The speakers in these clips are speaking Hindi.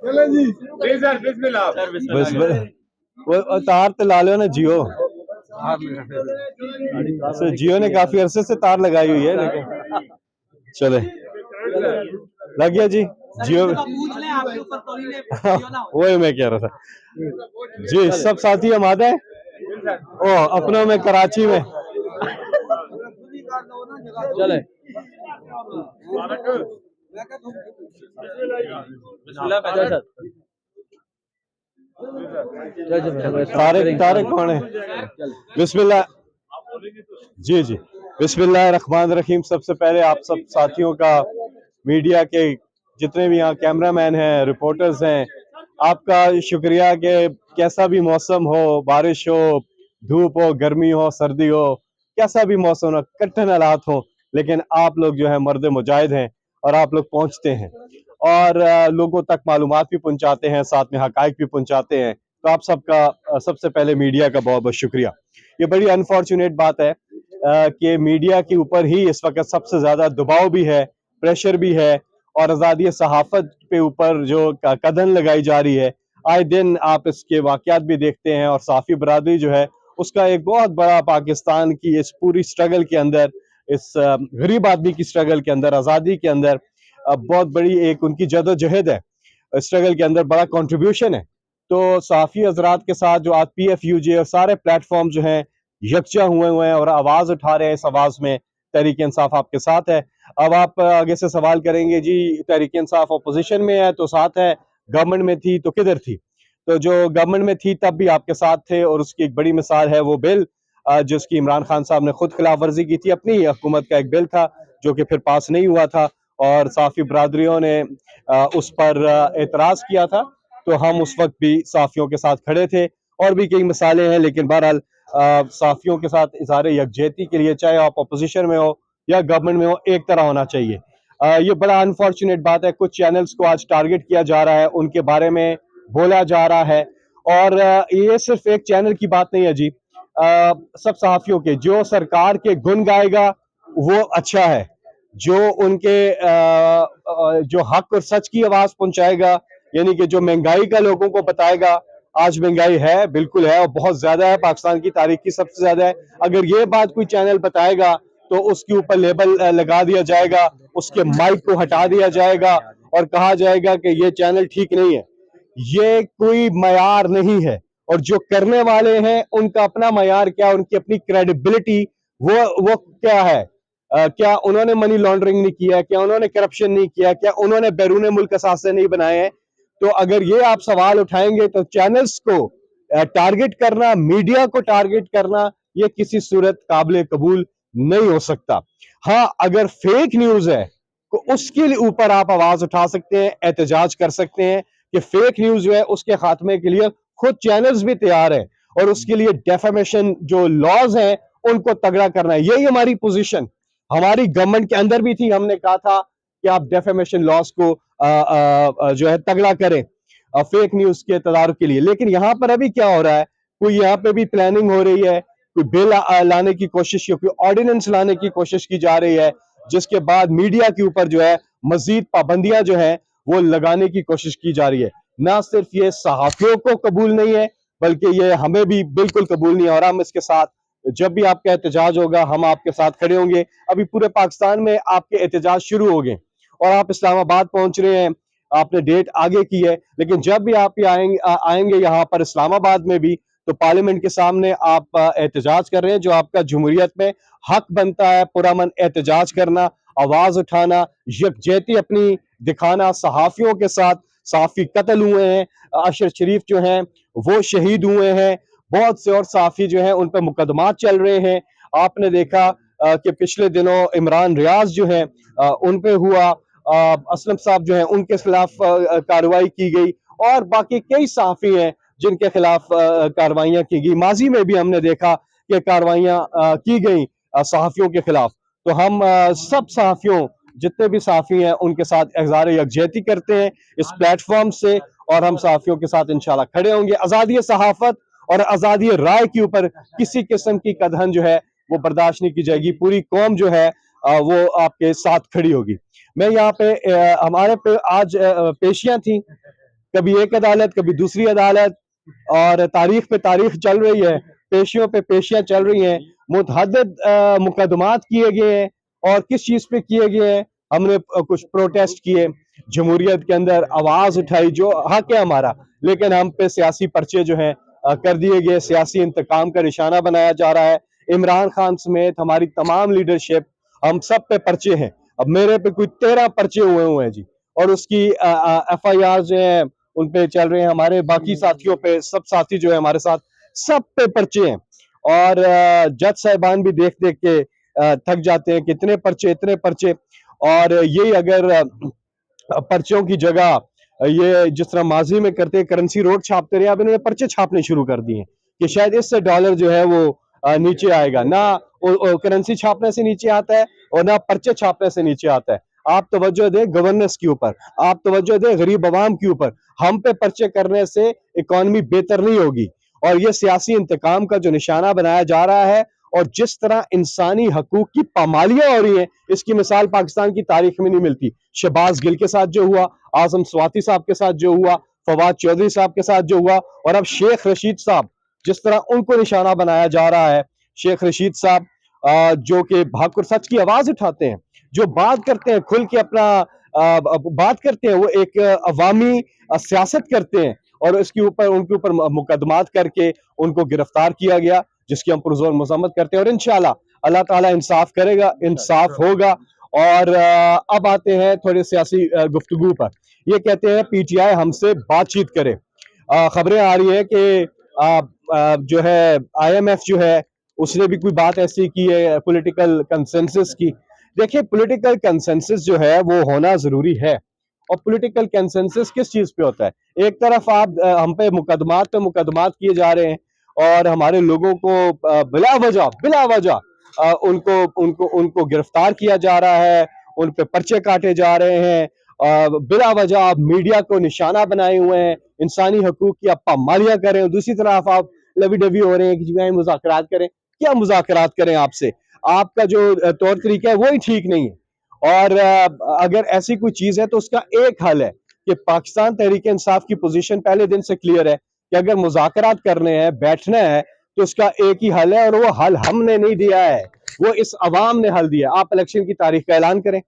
चलो जी जी सर बिस्मिल्लाह बस वो तार तो ला लो ना जियो। जियो ने काफी अरसे से तार लगाई हुई है, लेकिन चले लग गया जी जियो। वही मैं कह रहा था जी। सब साथी हम आते हैं ओ अपनों में कराची में। चले तारिक तारिक कौन है? बिस्मिल्लाह जी जी। बिस्मिल्लाह रहमान रहीम। सबसे पहले आप सब साथियों का, मीडिया के जितने भी यहाँ कैमरामैन हैं, रिपोर्टर्स हैं, आपका शुक्रिया कि कैसा भी मौसम हो, बारिश हो, धूप हो, गर्मी हो, सर्दी हो, कैसा भी मौसम हो, कठिन हालात हो, लेकिन आप लोग जो है मर्द मुजाहिद हैं और आप लोग पहुंचते हैं और लोगों तक मालूमात भी पहुंचाते हैं, साथ में हकाइक भी पहुंचाते हैं। तो आप सबका सबसे पहले मीडिया का बहुत बहुत शुक्रिया। ये बड़ी अनफॉर्चुनेट बात है कि मीडिया के ऊपर ही इस वक्त सबसे ज्यादा दबाव भी है, प्रेशर भी है और आज़ादी सहाफत पे ऊपर जो कदम लगाई जा रही है, आए दिन आप इसके वाकयात भी देखते हैं और साफी बरादरी जो है उसका एक बहुत बड़ा पाकिस्तान की इस पूरी स्ट्रगल के अंदर, इस गरीब आदमी की स्ट्रगल के अंदर, आज़ादी के अंदर बहुत बड़ी एक उनकी जदोजहद है, स्ट्रगल के अंदर बड़ा कंट्रीब्यूशन है। तो साफी हजरात के साथ जो आज PFUJ और सारे प्लेटफॉर्म जो हैं यकजा हुए हैं और आवाज उठा रहे हैं, इस आवाज में तहरीक इंसाफ आपके साथ है। अब आप आगे से सवाल करेंगे जी तहरीक इंसाफ अपोजिशन में है तो साथ है, गवर्नमेंट में थी तो किधर थी? तो जो गवर्नमेंट में थी तब भी आपके साथ थे और उसकी एक बड़ी मिसाल है वो बिल जिसकी इमरान खान साहब ने खुद खिलाफ वर्जी की थी। अपनी हुकूमत का एक बिल था जो कि फिर पास नहीं हुआ था और साफी बरादरियों ने उस पर एतराज किया था, तो हम उस वक्त भी साफियों के साथ खड़े थे। और भी कई मिसालें हैं, लेकिन बहरहाल साफियों के साथ इज़हार यकजहती के लिए चाहे आप अपोजिशन में हो या गवर्नमेंट में हो, एक तरह होना चाहिए। ये बड़ा अनफॉर्चुनेट बात है, कुछ चैनल्स को आज टारगेट किया जा रहा है, उनके बारे में बोला जा रहा है और ये सिर्फ एक चैनल की बात नहीं है जी। सब सहाफियों के, जो सरकार के गुण गाएगा वो अच्छा है, जो उनके जो हक और सच की आवाज पहुंचाएगा, यानी कि जो महंगाई का लोगों को बताएगा, आज महंगाई है, बिल्कुल है और बहुत ज्यादा है, पाकिस्तान की तारीख की सबसे ज्यादा है। अगर ये बात कोई चैनल बताएगा तो उसके ऊपर लेबल लगा दिया जाएगा, उसके माइक को हटा दिया जाएगा और कहा जाएगा कि ये चैनल ठीक नहीं है। ये कोई मयार नहीं है और जो करने वाले हैं उनका अपना मयार क्या, उनकी अपनी क्रेडिबिलिटी वो क्या है? क्या उन्होंने मनी लॉन्ड्रिंग नहीं किया? क्या उन्होंने करप्शन नहीं किया? क्या उन्होंने बैरून मुल्क असासे नहीं बनाए हैं? तो अगर ये आप सवाल उठाएंगे तो चैनल्स को टारगेट करना, मीडिया को टारगेट करना, ये किसी सूरत काबिल कबूल नहीं हो सकता। हाँ, अगर फेक न्यूज है तो उसके ऊपर आप आवाज उठा सकते हैं, एहतजाज कर सकते हैं कि फेक न्यूज जो है उसके खात्मे के लिए खुद चैनल्स भी तैयार है और उसके लिए डेफेमेशन जो लॉज हैं उनको तगड़ा करना है। यही हमारी पोजीशन हमारी गवर्नमेंट के अंदर भी थी। हमने कहा था कि आप डेफेमेशन लॉज को जो है तगड़ा करें फेक न्यूज के तदारुक के लिए। लेकिन यहाँ पर अभी क्या हो रहा है, कोई यहाँ पे भी प्लानिंग हो रही है, कोई बिल लाने की कोशिश, कोई ऑर्डिनेंस लाने की कोशिश की जा रही है, जिसके बाद मीडिया के ऊपर जो है मजीद पाबंदियां जो है वो लगाने की कोशिश की जा रही है। ना सिर्फ ये सहाफियों को कबूल नहीं है, बल्कि ये हमें भी बिल्कुल कबूल नहीं है और हम इसके साथ, जब भी आपका एहतजाज होगा हम आपके साथ खड़े होंगे। अभी पूरे पाकिस्तान में आपके एहतजाज शुरू हो गए और आप इस्लामाबाद पहुंच रहे हैं, आपने डेट आगे की है, लेकिन जब भी आप आएंगे यहाँ पर इस्लामाबाद में भी, तो पार्लियामेंट के सामने आप एहतजाज कर रहे हैं, जो आपका जमहूरियत में हक बनता है, पुरअमन एहतजाज करना, आवाज उठाना, यकजहती अपनी दिखाना। सहाफियों के साथ साफी कत्ल हुए हैं, अशर शरीफ जो हैं वो शहीद हुए हैं, बहुत से और साफी जो हैं उन पर मुकदमात चल रहे हैं। आपने देखा कि पिछले दिनों इमरान रियाज जो है उन पे हुआ, असलम साहब जो है उनके खिलाफ कार्रवाई की गई और बाकी कई सहाफी हैं जिनके खिलाफ कार्रवाइयां की गई। माजी में भी हमने देखा कि कार्रवाइयां की गई सहाफियों के खिलाफ। तो हम सब सहाफियों, जितने भी सहाफी हैं, उनके साथ इज़हार यकजहती करते हैं इस प्लेटफॉर्म से और हम सहाफियों के साथ इंशाल्लाह खड़े होंगे। आज़ादी सहाफत और आज़ादी राय के ऊपर किसी किस्म की कदहन जो है वो बर्दाश्त नहीं की जाएगी। पूरी कौम जो है वो आपके साथ खड़ी होगी। मैं यहाँ पे हमारे पे आज पेशियां थी कभी एक अदालत कभी दूसरी अदालत, और तारीख पे तारीख चल रही है, पेशियों पे पेशियां चल रही हैं, मुतअद्दिद मुकदमात किए गए हैं। और किस चीज पे किए गए हैं? हमने कुछ प्रोटेस्ट किए, जमहूरियत के अंदर आवाज उठाई, जो हक है हमारा, लेकिन हम पे सियासी पर्चे जो हैं कर दिए गए, सियासी इंतकाम का निशाना बनाया जा रहा है। इमरान खान समेत हमारी तमाम लीडरशिप, हम सब पे पर्चे हैं। अब मेरे पे कोई 13 पर्चे हुए हैं जी, और उसकी FIR जो है उन पे चल रहे हैं, हमारे बाकी साथियों पे, सब साथी जो है हमारे साथ, सब पे पर्चे हैं। और जज साहिबान भी देख देख के थक जाते हैं, कितने पर्चे इतने पर्चे। और यही अगर पर्चों की जगह ये जिस तरह माजी में करते करेंसी नोट छापते रहे, अब इन्होंने पर्चे छापने शुरू कर दिए कि शायद इससे डॉलर जो है वो नीचे आएगा। ना करेंसी छापने से नीचे आता है और ना पर्चे छापने से नीचे आता है। आप तवज्जो दें गवर्नेंस के ऊपर, आप तवज्जो दें गरीब आवाम के ऊपर। हम पे पर्चे करने से इकॉनमी बेहतर नहीं होगी। और ये सियासी इंतकाम का जो निशाना बनाया जा रहा है, और जिस तरह इंसानी हकूक की पामालियां हो रही हैं, इसकी मिसाल पाकिस्तान की तारीख में नहीं मिलती। शहबाज गिल के साथ जो हुआ, आजम स्वाति साहब के साथ जो हुआ, फवाद चौधरी साहब के साथ जो हुआ, और अब शेख रशीद साहब, जिस तरह उनको निशाना बनाया जा रहा है। शेख रशीद साहब जो कि हक और सच की आवाज उठाते हैं, जो बात करते हैं खुल के, अपना बात करते हैं, वो एक अवामी सियासत करते हैं, और इसके ऊपर उनके ऊपर मुकदमात करके उनको गिरफ्तार किया गया, जिसकी हम पुरजोर मजम्मत करते हैं। और इंशाल्लाह अल्लाह ताला इंसाफ करेगा, इंसाफ होगा। और अब आते हैं थोड़े सियासी गुफ्तगू पर। ये कहते हैं PTI हमसे बातचीत करे। खबरें आ रही है कि जो है IMF जो है उसने भी कोई बात ऐसी की है पॉलिटिकल कंसेंसस की। देखिए, पॉलिटिकल कंसेंसस जो है वो होना जरूरी है। और पॉलिटिकल कंसेंसस किस चीज पे होता है? एक तरफ आप हम पे मुकदमात किए जा रहे हैं, और हमारे लोगों को बिला वजह उनको उनको उनको गिरफ्तार किया जा रहा है, उन पे पर्चे काटे जा रहे हैं, बिला वजह आप मीडिया को निशाना बनाए हुए हैं, इंसानी हकूक की आप पामालियां कर रहे हैं। दूसरी तरफ आप लवी डवी हो रहे हैं कि जी मुज़ाकरात करें। क्या मुज़ाकरात करें आपसे? आपका जो तौर तरीका है वही ठीक नहीं है। और अगर ऐसी कोई चीज है तो उसका एक हल है कि पाकिस्तान तहरीक इंसाफ की पोजीशन पहले दिन से क्लियर है कि अगर मुज़ाकरात करने हैं, बैठना है, तो उसका एक ही हल है, और वो हल हमने नहीं दिया है, वो इस अवाम ने हल दिया। आप इलेक्शन की तारीख का ऐलान करें,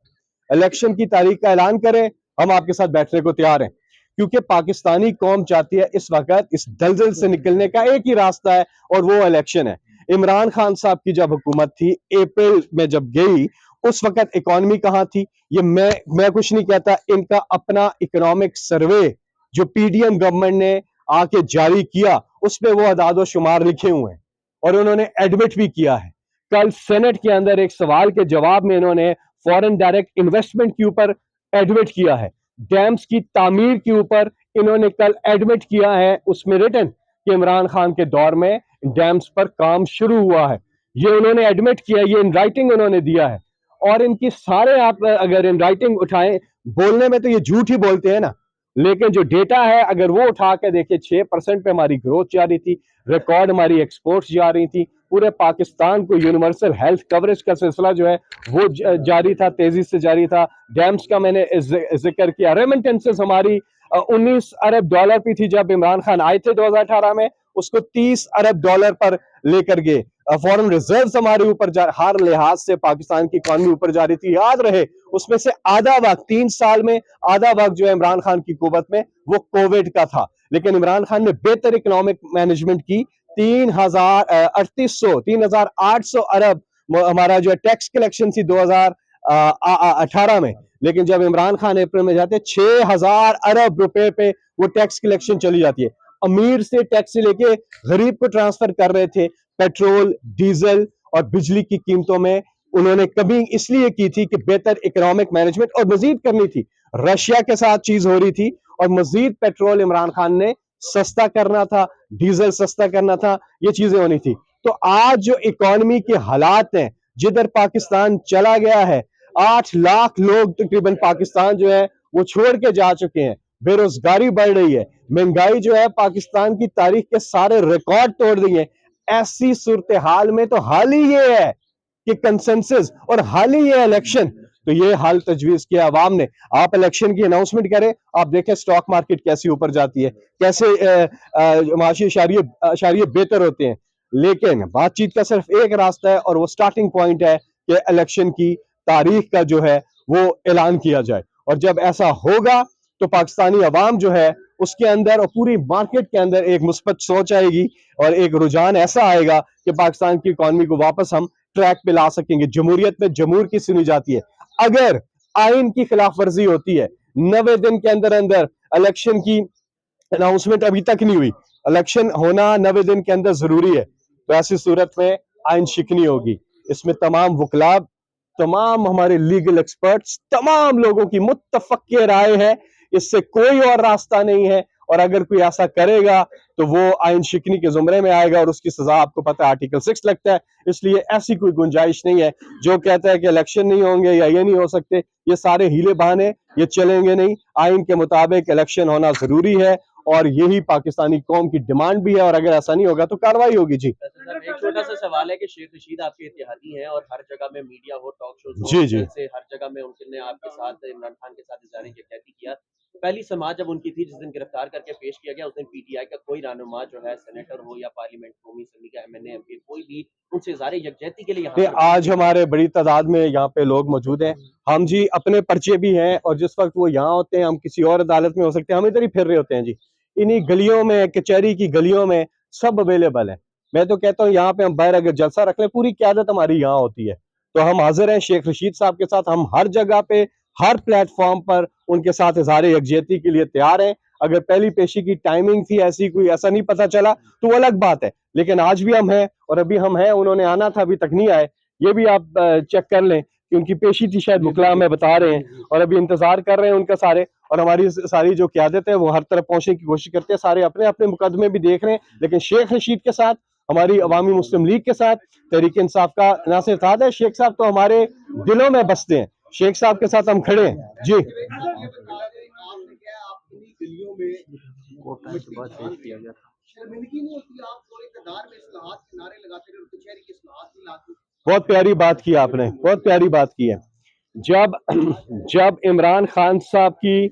इलेक्शन की तारीख का ऐलान करें, हम आपके साथ बैठने को तैयार हैं। क्योंकि पाकिस्तानी कौम चाहती है इस वक्त इस दलदल से निकलने का एक ही रास्ता है, और वो इलेक्शन है। इमरान खान साहब की जब हुकूमत थी, अप्रैल में जब गई, उस वक्त इकोनॉमी कहां थी? ये मैं कुछ नहीं कहता, इनका अपना इकोनॉमिक सर्वे जो PDM गवर्नमेंट ने आके जारी किया, उसमें वो अदाद व शुमार लिखे हुए हैं, और उन्होंने एडमिट भी किया है। कल सेनेट के अंदर एक सवाल के जवाब में इन्होंने फॉरेन डायरेक्ट इन्वेस्टमेंट के ऊपर एडमिट किया है। डैम्स की तामीर के ऊपर इन्होंने कल एडमिट किया है, उसमें रिटन, कि इमरान खान के दौर में डैम्स पर काम शुरू हुआ है। ये उन्होंने एडमिट किया, ये इन राइटिंग उन्होंने दिया है। और इनकी सारे आप अगर इन राइटिंग उठाएं, बोलने में तो ये झूठ ही बोलते हैं ना, लेकिन जो डेटा है अगर वो उठा के देखिए, 6% पे हमारी ग्रोथ जा रही थी, रिकॉर्ड हमारी एक्सपोर्ट्स जा रही थी, पूरे पाकिस्तान को यूनिवर्सल हेल्थ कवरेज का सिलसिला जो है वो जारी था, तेजी से जारी था। डैम्स का मैंने जिक्र किया। रेमिटेंसेस हमारी 19 अरब डॉलर पे थी जब इमरान खान आए थे 2018 में, उसको 30 अरब डॉलर पर लेकर गए। फॉरेन रिजर्व्स हमारे ऊपर हर लिहाज से पाकिस्तान की इकॉनमी ऊपर जा रही थी। याद रहे, उसमें से आधा वक्त 3 साल में आधा वक्त जो है इमरान खान की कुव्वत में वो कोविड का था, लेकिन इमरान खान ने बेहतर इकोनॉमिक मैनेजमेंट की। 3,800 अरब हमारा जो है टैक्स कलेक्शन थी 2018 में, लेकिन जब इमरान खान अप्रैल में जाते 6,000 अरब रुपए पे वो टैक्स कलेक्शन चली जाती है। अमीर से टैक्स लेके गरीब को ट्रांसफर कर रहे थे। पेट्रोल, डीजल और बिजली की कीमतों में उन्होंने कमी इसलिए की थी कि बेहतर इकोनॉमिक मैनेजमेंट और मजीद करनी थी। रशिया के साथ चीज हो रही थी, और मजीद पेट्रोल इमरान खान ने सस्ता करना था, डीजल सस्ता करना था, ये चीजें होनी थी। तो आज जो इकोनॉमी के हालात हैं, जिधर पाकिस्तान चला गया है, 8 लाख लोग तकरीबन पाकिस्तान जो है वो छोड़ के जा चुके हैं। बेरोजगारी बढ़ रही है, महंगाई जो है पाकिस्तान की तारीख के सारे रिकॉर्ड तोड़ दिए। ऐसी सूरत हाल में तो हाल ही ये है कि कंसेंसस, और हाल ही ये इलेक्शन तो ये हाल तजवीज किया अवाम ने। आप इलेक्शन की अनाउंसमेंट करें, आप देखें स्टॉक मार्केट कैसे ऊपर जाती है, कैसे माशी अशारिये बेहतर होते हैं। लेकिन बातचीत का सिर्फ एक रास्ता है और वो स्टार्टिंग पॉइंट है कि इलेक्शन की तारीख का जो है वो ऐलान किया जाए। और जब ऐसा होगा तो पाकिस्तानी अवाम जो है उसके अंदर और पूरी मार्केट के अंदर एक मुस्बत सोच आएगी और एक रुझान ऐसा आएगा कि पाकिस्तान की इकॉनमी को वापस हम ट्रैक पे ला सकेंगे। जमहूरियत में जमहूर की सुनी जाती है। अगर आइन की खिलाफ वर्जी होती है, 90 दिन के अंदर अंदर इलेक्शन की अनाउंसमेंट अभी तक नहीं हुई, इलेक्शन होना 90 दिन के अंदर जरूरी है, तो ऐसी सूरत में आइन शिकनी होगी। इसमें तमाम वकला, तमाम हमारे लीगल एक्सपर्ट्स, तमाम लोगों की मुत्तफक़ राय है, इससे कोई और रास्ता नहीं है। और अगर कोई ऐसा करेगा तो वो आइन शिकनी के जुमरे में आएगा और उसकी सजा आपको पता है आर्टिकल 6 लगता है। इसलिए ऐसी कोई गुंजाइश नहीं है। जो कहता है कि इलेक्शन नहीं होंगे या ये नहीं हो सकते, ये सारे हीले बहाने, ये चलेंगे नहीं। आइन के मुताबिक इलेक्शन होना जरूरी है और यही पाकिस्तानी कौम की डिमांड भी है, और अगर ऐसा नहीं होगा तो कार्रवाई होगी। जी एक छोटा सा सवाल है कि शेख रशीद आपके इत्तेहादी हैं और हर जगह में मीडिया हो, टॉक शोज हो, जी जी से हर जगह में उनने आपके साथ, इमरान खान के साथ इज़हार यकजहती किया। पहली समाअत जब उनकी थी, जिस दिन गिरफ्तार करके पेश किया गया, उस दिन पीटीआई का कोई रहनुमा जो है, सेनेटर हो या पार्लियामेंट कौमी असम्बली का एमएनए एमपी, कोई भी उनसे इज़हार यकजहती के लिए यहाँ आज हमारे बड़ी तादाद में यहाँ पे लोग मौजूद हैं। हम जी अपने पर्चे भी हैं और जिस वक्त वो यहाँ होते हैं हम किसी और अदालत में हो सकते हैं, हम इधर ही फिर रहे होते हैं जी। इन्हीं गलियों में, कचहरी की गलियों में सब अवेलेबल है। मैं तो कहता हूँ यहाँ पे हम बाहर अगर जलसा रख लें, पूरी क़यादत हमारी यहाँ होती है। तो हम हाजिर हैं शेख रशीद साहब के साथ, हम हर जगह पे, हर प्लेटफॉर्म पर उनके साथ इज़हार यकजहती के लिए तैयार हैं। अगर पहली पेशी की टाइमिंग थी ऐसी, कोई ऐसा नहीं पता चला तो वो अलग बात है, लेकिन आज भी हम हैं और अभी हम हैं। उन्होंने आना था, अभी तक नहीं आए। ये भी आप चेक कर लें कि उनकी पेशी थी शायद, मुकला में बता रहे हैं, और अभी इंतजार कर रहे हैं उनका सारे। और हमारी सारी जो क़यादत है वो हर तरफ पहुंचने की कोशिश करते हैं। सारे अपने अपने मुकदमे भी देख रहे हैं, लेकिन शेख रशीद के साथ, हमारी अवामी मुस्लिम लीग के साथ, तहरीक इंसाफ का नासिर साथ है। शेख साहब तो हमारे दिलों में बसते हैं, शेख साहब के साथ हम खड़े हैं जी। बहुत प्यारी बात की आपने, बहुत प्यारी बात की है। जब इमरान खान साहब की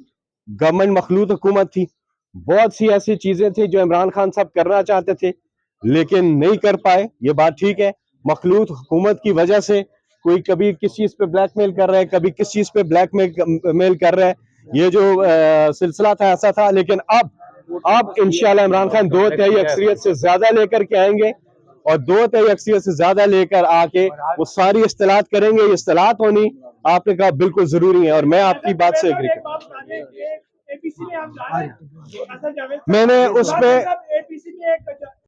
गवर्नमेंट मखलूत हुकूमत थी, बहुत सी ऐसी चीजें थी जो इमरान खान साहब करना चाहते थे लेकिन नहीं कर पाए, ये बात ठीक है। मखलूत हुकूमत की वजह से कोई कभी किस चीज पे ब्लैकमेल कर रहा है, कभी किस चीज पे ब्लैकमेल कर रहा है, ये जो सिलसिला था ऐसा था। लेकिन अब इंशाल्लाह इमरान खान 2/3 अक्सरियत से ज्यादा लेकर के आएंगे और 2/3 अक्सरियत से ज्यादा लेकर आके वो सारी इस्तेलात करेंगे। ये इस्तेलात होनी आपने कहा बिल्कुल जरूरी है और मैं आपकी बात से एग्री करता हूं। मैंने उस पे